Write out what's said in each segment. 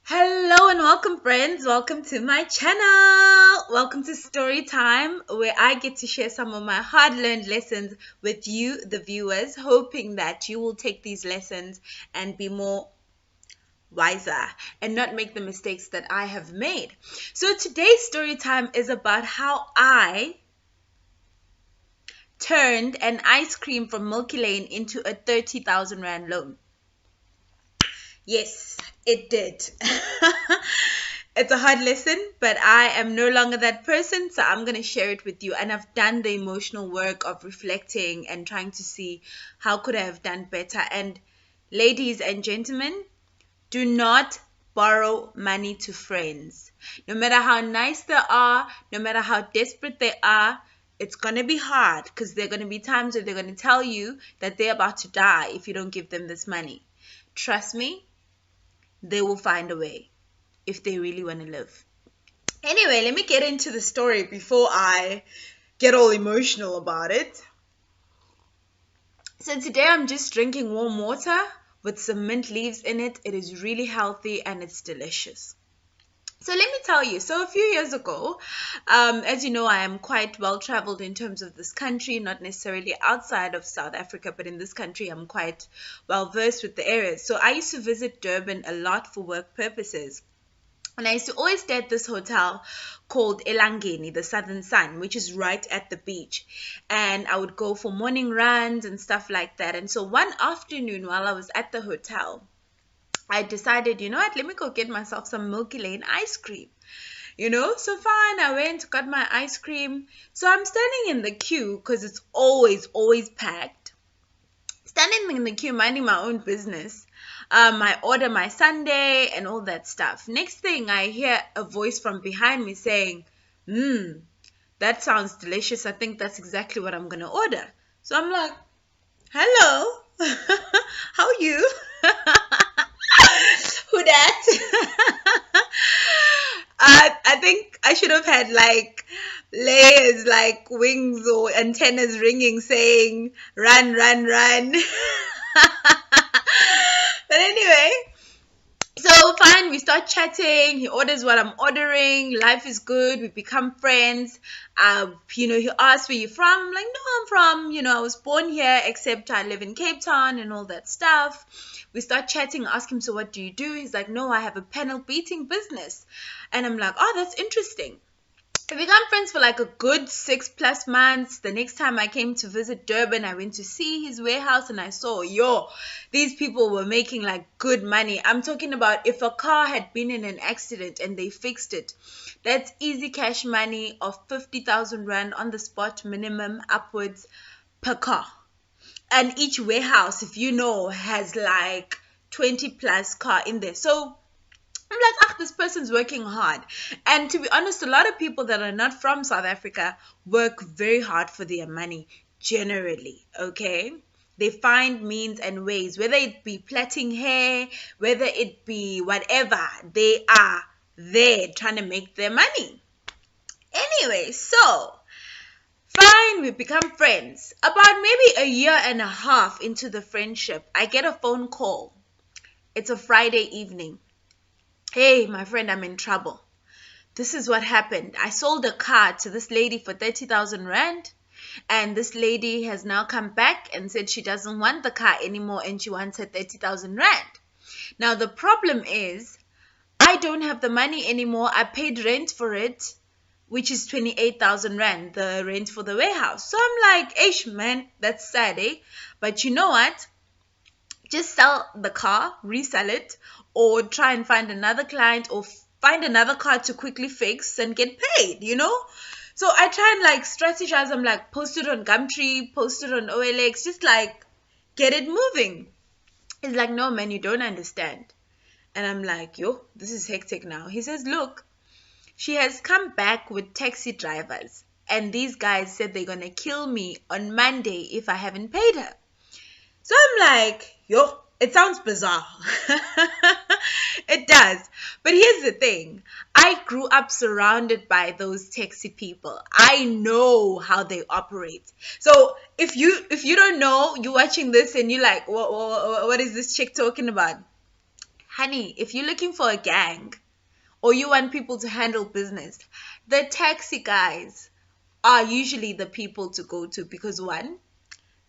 Hello and welcome, friends. Welcome to my channel. Welcome to Story Time, where I get to share some of my hard-learned lessons with you, the viewers, hoping that you will take these lessons and be more wiser and not make the mistakes that I have made. So today's story time is about how I turned an ice cream from Milky Lane into a 30,000 Rand loan. Yes, it did. It's a hard lesson, but I am no longer that person, so I'm going to share it with you. And I've done the emotional work of reflecting and trying to see how could I have done better. And ladies and gentlemen, do not borrow money to friends. No matter how nice they are, no matter how desperate they are, it's going to be hard because there are going to be times where they're going to tell you that they're about to die if you don't give them this money. Trust me, they will find a way if they really want to live. Anyway, let me get into the story before I get all emotional about it. So today I'm just drinking warm water with some mint leaves in it. It is really healthy and it's delicious. So let me tell you, so a few years ago, as you know, I am quite well traveled in terms of this country, not necessarily outside of South Africa, but in this country, I'm quite well versed with the areas. So I used to visit Durban a lot for work purposes. And I used to always stay at this hotel called Elangeni, the Southern Sun, which is right at the beach. And I would go for morning runs and stuff like that. And so one afternoon while I was at the hotel, I decided, you know what, let me go get myself some Milky Lane ice cream. So fine, I went, got my ice cream. So I'm standing in the queue because it's always packed. Standing in the queue, minding my own business. I order my sundae and all that stuff. Next thing, I hear a voice from behind me saying, that sounds delicious. I think that's exactly what I'm going to order. So I'm like, hello, how are you? Who that? I think I should have had like layers, like wings or antennas ringing saying, run, run, run. But anyway, so fine, we start chatting. He orders what I'm ordering. Life is good. We become friends. He asks where you're from. I'm like, no, I'm from, I was born here, except I live in Cape Town and all that stuff. We start chatting, ask him, so what do you do? He's like, no, I have a panel beating business. And I'm like, oh, that's interesting. We become friends for like a good 6+ months. The next time I came to visit Durban, I went to see his warehouse and I saw, these people were making like good money. I'm talking about if a car had been in an accident and they fixed it, that's easy cash money of 50,000 Rand on the spot minimum upwards per car. And each warehouse, if you know, has like 20+ car in there. So I'm like, this person's working hard. And to be honest, a lot of people that are not from South Africa work very hard for their money, generally, okay? They find means and ways, whether it be plaiting hair, whether it be whatever, they are there trying to make their money. Anyway, so fine, we become friends. About maybe a year and a half into the friendship, I get a phone call. It's a Friday evening. Hey, my friend, I'm in trouble. This is what happened. I sold a car to this lady for 30,000 Rand. And this lady has now come back and said she doesn't want the car anymore and she wants her 30,000 Rand. Now, the problem is I don't have the money anymore. I paid rent for it, which is 28,000 Rand, the rent for the warehouse. So I'm like, ish, man, that's sad, eh? But you know what? Just sell the car, resell it, or try and find another client or find another car to quickly fix and get paid, So I try and like strategize. I'm like, post it on Gumtree, post it on OLX, just like get it moving. He's like, no, man, you don't understand. And I'm like, this is hectic now. He says, look, she has come back with taxi drivers. And these guys said they're going to kill me on Monday if I haven't paid her. So I'm like, it sounds bizarre. It does. But here's the thing. I grew up surrounded by those taxi people. I know how they operate. So if you don't know, you're watching this and you're like, what is this chick talking about? Honey, if you're looking for a gang or you want people to handle business, the taxi guys are usually the people to go to because one,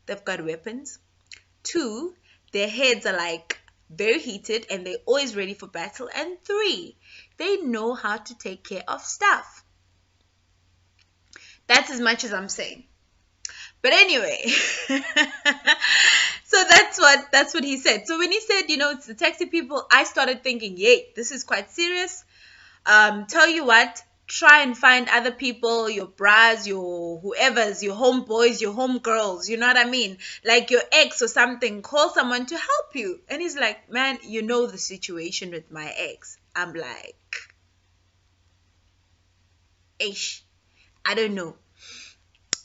they've got weapons. Two, their heads are like very heated and they're always ready for battle. And three, they know how to take care of stuff. That's as much as I'm saying. But anyway, so that's what he said. So when he said, it's the taxi people, I started thinking, yay, this is quite serious. Tell you what, try and find other people, your bras, your whoever's, your homeboys, your homegirls, you know what I mean? Like your ex or something, call someone to help you. And he's like, man, you know the situation with my ex. I'm like, ish, I don't know.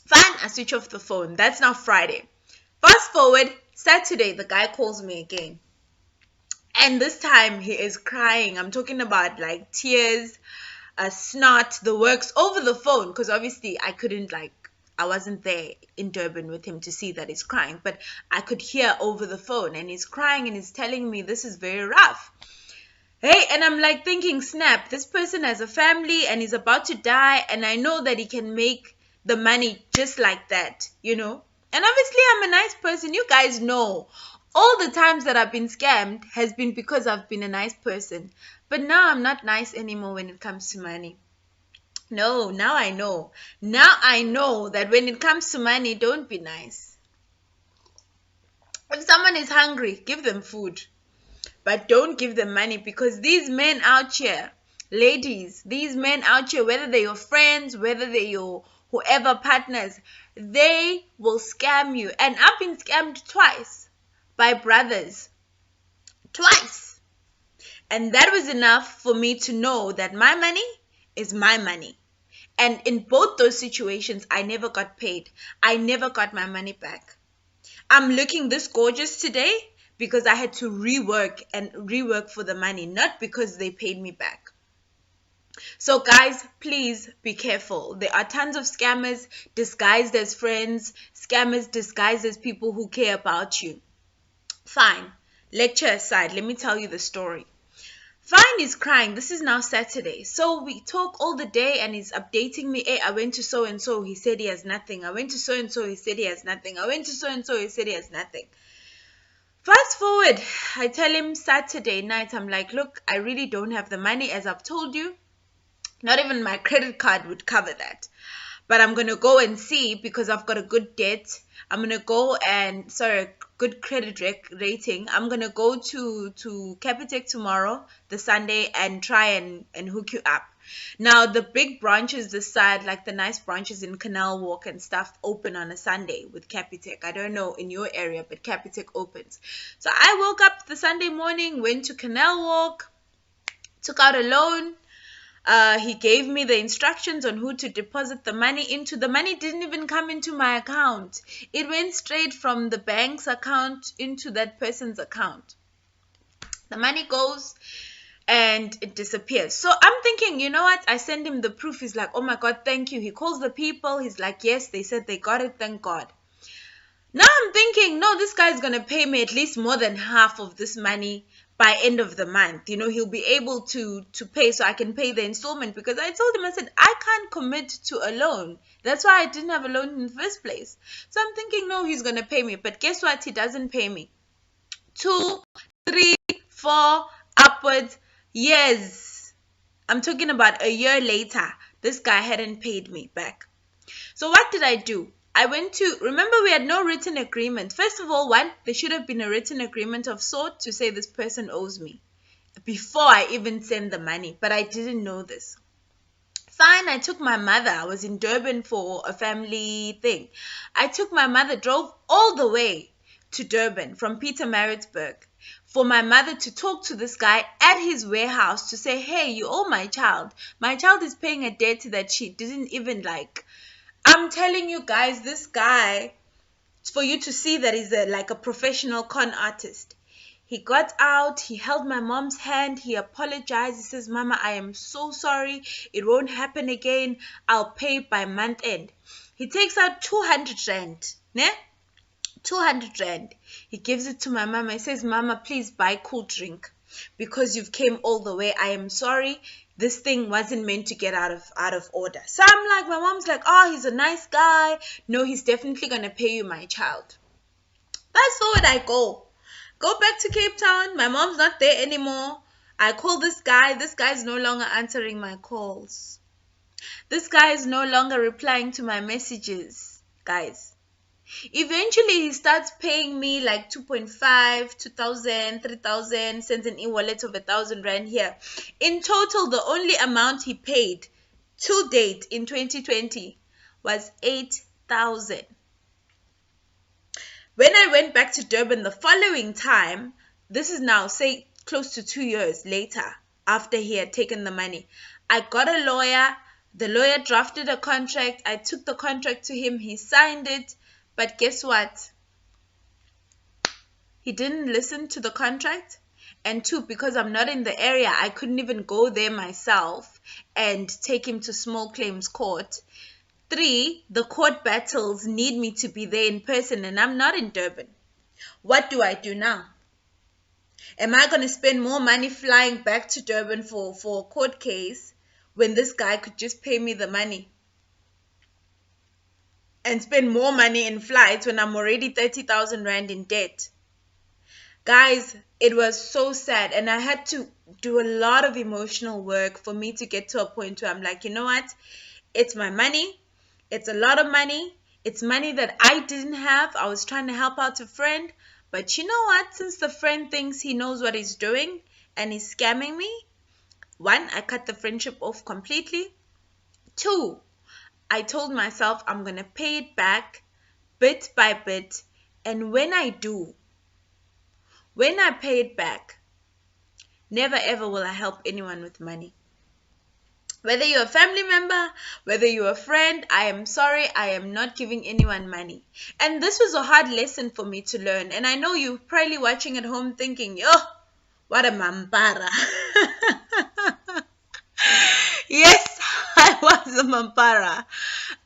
Fine, I switch off the phone. That's now Friday. Fast forward, Saturday, the guy calls me again. And this time he is crying. I'm talking about like tears, snot, the works over the phone. Because obviously I wasn't there in Durban with him to see that he's crying. But I could hear over the phone and he's crying and he's telling me this is very rough. Hey, and I'm like thinking, snap, this person has a family and he's about to die. And I know that he can make the money just like that, And obviously I'm a nice person. You guys know all the times that I've been scammed has been because I've been a nice person. But now I'm not nice anymore when it comes to money. No, now I know. Now I know that when it comes to money, don't be nice. If someone is hungry, give them food. But don't give them money because these men out here, ladies, these men out here, whether they're your friends, whether they're your whoever partners, they will scam you. And I've been scammed twice by brothers. Twice. And that was enough for me to know that my money is my money. And in both those situations, I never got paid. I never got my money back. I'm looking this gorgeous today because I had to rework for the money, not because they paid me back. So guys, please be careful. There are tons of scammers disguised as friends, scammers disguised as people who care about you. Fine, lecture aside, let me tell you the story. Fine is crying. This is now Saturday. So we talk all the day and he's updating me. Hey, I went to so-and-so. He said he has nothing. I went to so-and-so. He said he has nothing. I went to so-and-so. He said he has nothing. Fast forward, I tell him Saturday night, I'm like, look, I really don't have the money as I've told you. Not even my credit card would cover that. But I'm going to go and see because I've got a good debt. I'm going to go and, good credit rating. I'm going to go to Capitec tomorrow, the Sunday, and try and hook you up. Now, the big branches this side, like the nice branches in Canal Walk and stuff, open on a Sunday with Capitec. I don't know in your area, but Capitec opens. So I woke up the Sunday morning, went to Canal Walk, took out a loan. He gave me the instructions on who to deposit the money into. The money didn't even come into my account. It went straight from the bank's account into that person's account. The money goes and it disappears. So I'm thinking, you know what? I send him the proof. He's like, oh my God, thank you. He calls the people. He's like, yes, they said they got it. Thank God. Now I'm thinking, no, this guy's going to pay me at least more than half of this money by end of the month. He'll be able to pay so I can pay the installment because I told him, I said, I can't commit to a loan. That's why I didn't have a loan in the first place. So I'm thinking, no, he's going to pay me. But guess what? He doesn't pay me. 2, 3, 4, upwards years. I'm talking about a year later. This guy hadn't paid me back. So what did I do? I went to, remember we had no written agreement. First of all, there should have been a written agreement of sort to say this person owes me before I even send the money. But I didn't know this. Fine, I took my mother. I was in Durban for a family thing. I took my mother, drove all the way to Durban from Pietermaritzburg for my mother to talk to this guy at his warehouse to say, hey, you owe my child. My child is paying a debt that she didn't even like. I'm telling you guys, this guy, for you to see that he's like a professional con artist. He got out, he held my mom's hand, he apologized. He says, Mama, I am so sorry. It won't happen again. I'll pay by month end. He takes out 200 rand. Ne? 200 rand. He gives it to my mama. He says, Mama, please buy cool drink. because you've came all the way. I am sorry. This thing wasn't meant to get out of order. So I'm like, my mom's like, oh, he's a nice guy. No, he's definitely gonna pay you, my child. Fast forward, I go back to Cape Town. My mom's not there anymore. I call this guy. This guy's no longer answering my calls. This guy is no longer replying to my messages, guys. Eventually, he starts paying me like 2.5, 2,000, 3,000, sends an e-wallet of 1,000 rand here. In total, the only amount he paid to date in 2020 was 8,000. When I went back to Durban the following time, this is now, say, close to 2 years later, after he had taken the money, I got a lawyer. The lawyer drafted a contract. I took the contract to him. He signed it. But guess what? He didn't listen to the contract. And 2, because I'm not in the area, I couldn't even go there myself and take him to small claims court. 3, the court battles need me to be there in person, and I'm not in Durban. What do I do now? Am I going to spend more money flying back to Durban for a court case when this guy could just pay me the money? And spend more money in flights when I'm already 30,000 rand in debt? Guys, it was so sad, and I had to do a lot of emotional work for me to get to a point where I'm like, you know what? It's my money. It's a lot of money. It's money that I didn't have. I was trying to help out a friend. But you know what? Since the friend thinks he knows what he's doing and he's scamming me, 1, I cut the friendship off completely. 2, I told myself I'm going to pay it back bit by bit. And when I do, when I pay it back, never ever will I help anyone with money. Whether you're a family member, whether you're a friend, I am sorry, I am not giving anyone money. And this was a hard lesson for me to learn. And I know you're probably watching at home thinking, oh, what a mampara. Yes, I was a mampara.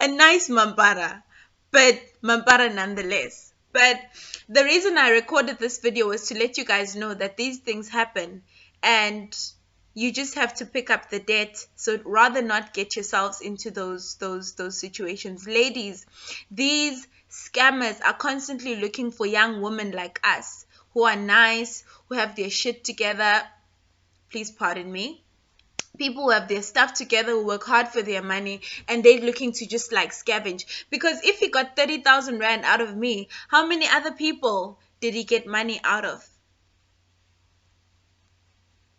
A nice mampara, but mampara nonetheless. But the reason I recorded this video was to let you guys know that these things happen, and you just have to pick up the debt. So rather not get yourselves into those situations. Ladies, these scammers are constantly looking for young women like us who are nice, who have their shit together. Please pardon me. People who have their stuff together, who work hard for their money, and they're looking to just like scavenge. Because if he got 30,000 rand out of me, how many other people did he get money out of?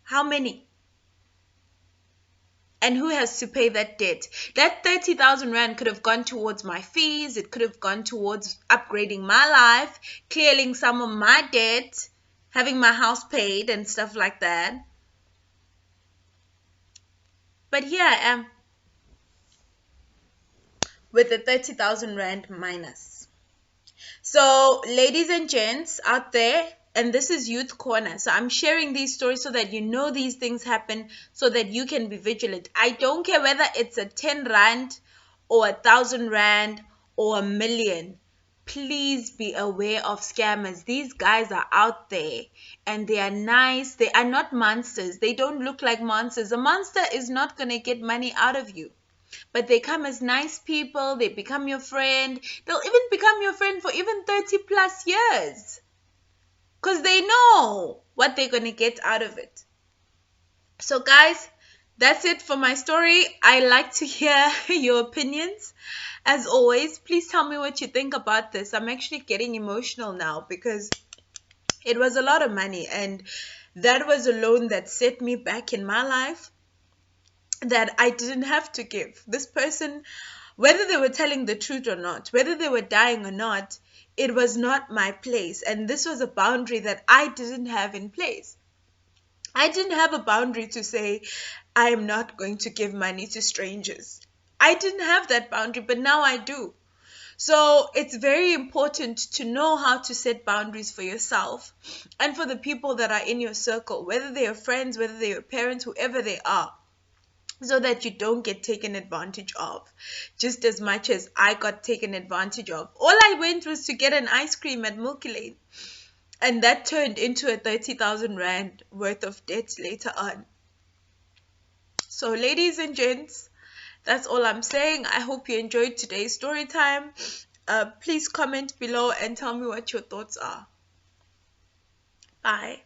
How many? And who has to pay that debt? That 30,000 rand could have gone towards my fees. It could have gone towards upgrading my life, clearing some of my debt, having my house paid and stuff like that. But here I am with the 30,000 rand minus. So ladies and gents out there, and this is Youth Corner. So I'm sharing these stories so that you know these things happen, so that you can be vigilant. I don't care whether it's a 10 rand or 1,000 rand or 1,000,000. Please be aware of scammers. These guys are out there and they are nice. They are not monsters. They don't look like monsters. A monster is not going to get money out of you. But they come as nice people. They become your friend. They'll even become your friend for even 30 plus years. Because they know what they're going to get out of it. So guys, that's it for my story. I like to hear your opinions. As always, please tell me what you think about this. I'm actually getting emotional now because it was a lot of money. And that was a loan that set me back in my life that I didn't have to give. This person, whether they were telling the truth or not, whether they were dying or not, it was not my place. And this was a boundary that I didn't have in place. I didn't have a boundary to say, I am not going to give money to strangers. I didn't have that boundary, but now I do. So it's very important to know how to set boundaries for yourself and for the people that are in your circle, whether they are friends, whether they are parents, whoever they are, so that you don't get taken advantage of, just as much as I got taken advantage of. All I went was to get an ice cream at Milky Lane. And that turned into a 30,000 rand worth of debt later on. So ladies and gents, that's all I'm saying. I hope you enjoyed today's story time. Please comment below and tell me what your thoughts are. Bye.